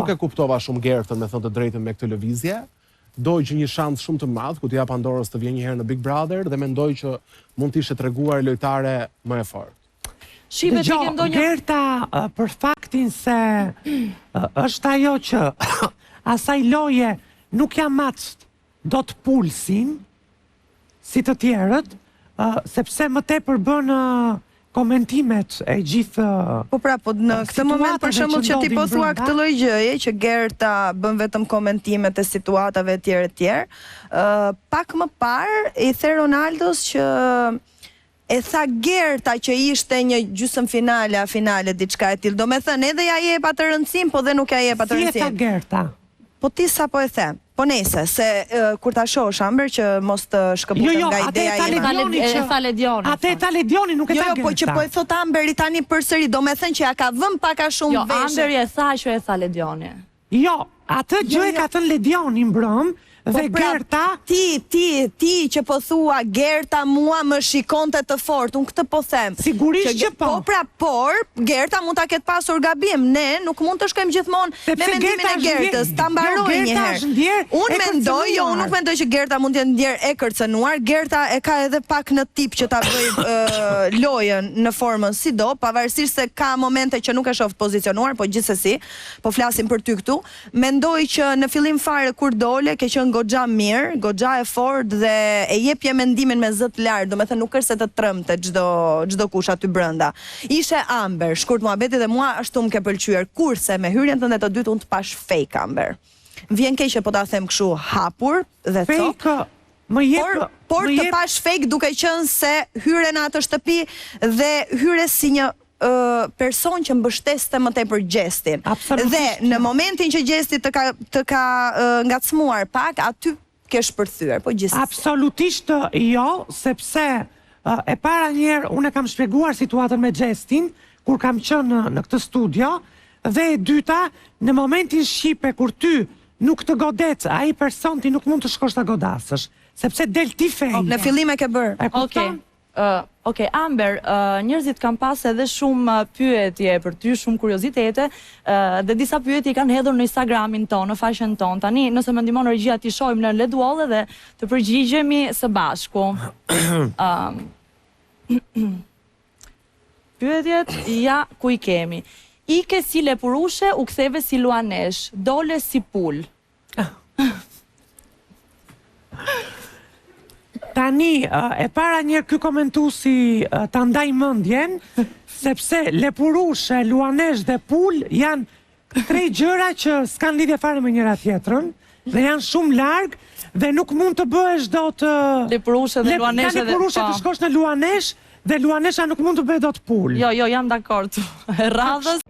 nuk e kuptova shumë Gertën, me thënë të drejtën, me këtë lëvizje. Doj që një shans shumë të madh, ku t'ja Pandorës të vjen një herë në Big Brother dhe mendoj që mund të ishte treguar lojtare më e fortë. Dëgjoj, Gerta, për faktin se është ajo që asaj loje nuk ja mact do të pulsin si të tjerët, sepse më tepër bën komentimet e gjithë. Po pra, po në këtë moment për shembull që ti po thua këtë lloj gjëje, që Gerta bën vetëm komentimet e situatave etj etj, pak më parë i the Ronaldos që e tha Gerta që ishte një gjysmë finale diçka e tillë. Domethënë edhe ja jep atë rëndësinë, po dhe nuk ja jep atë rëndësinë. Si e tha Gerta? Po ti sa po e the? Po nese, se kur ta shohësh Amber që mos të shkëputet nga ideja ime. Atë e tha Ledioni, nuk e tha Gerta. Po që po e thot Amberi tani përsëri, domethënë që ja ka vënë pak a shumë veshe. Jo, Amberi e tha që e tha Ledioni. Jo, atë gjë e ka thënë Ledioni mbrëm. Dhe Gerta... Ti që po thua Gerta mua më shikonte të fort, unë këtë po them. Sigurisht që po. Po pra, por Gerta mund ta ketë pasur gabim. Ne nuk mund të shkojmë gjithmonë me mendimin e Gertës. Ta mbaroj një herë. Unë nuk mendoj që Gerta mund të jetë ndjer e kërcënuar. Gerta e ka edhe pak në tip që ta bëj lojën në formën sido, pavarësisht se ka momente që nuk e shoh pozicionuar, po gjithsesi, po flasim për ty këtu. Mendoj që në fillim fare kur dole ke qenë goxha mirë, goxha e fortë dhe e jepje mendimin me zë të lartë, domethënë nuk është se të trëmte çdo kush aty brenda. Ishe Amber, shkurt muhabeti dhe mua ashtu më ke pëlqyer, kurse me hyrjen tënde të dytë unë të pash fake Amber. Vjen keq që po ta them kështu hapur dhe fake më jep, por të pash fake duke qenë se hyre në atë shtëpi dhe hyre si një person që mbështeste më tepër Gjestin. Dhe në momentin që Gjesti të ka ngacmuar pak, aty ke shpërthyer, po gjithsesi. Absolutisht jo, sepse e para njerë unë kam shpjeguar situatën me Gjestin kur kam qenë në këtë studio, dhe e dyta, në momentin shqipe kur ty nuk të godet, ai person ti nuk mund të shkosh ta godasësh, sepse del ti feje. Në fillim e ke bërë. E kupton? Okej, Amber, njerëzit kanë pas edhe shumë pyetje për ty, shumë kuriozitete, dhe disa pyetje kanë hedhur në Instagramin tonë, në faqen tonë. Tani, nëse më ndihmon regjia, ti shohim në LED Wall dhe të përgjigjemi së bashku. Pyetjet, ja ku i kemi. Ike si lepurushe, u ktheve si luanesh, dole si pul. Tani, e para njerë ky komentuesi ta ndaj mendjen, sepse lepurushe, luanesh dhe pul janë tre gjëra që s'kan lidhje fare me njëra tjetrën dhe janë shumë larg dhe nuk mund të bëhesh dot lepurushe dhe luanesh edhe lepurushe të shkosh në luanesh dhe luanesha nuk mund të bëhet dot pul. Jo, jam dakord. Radhës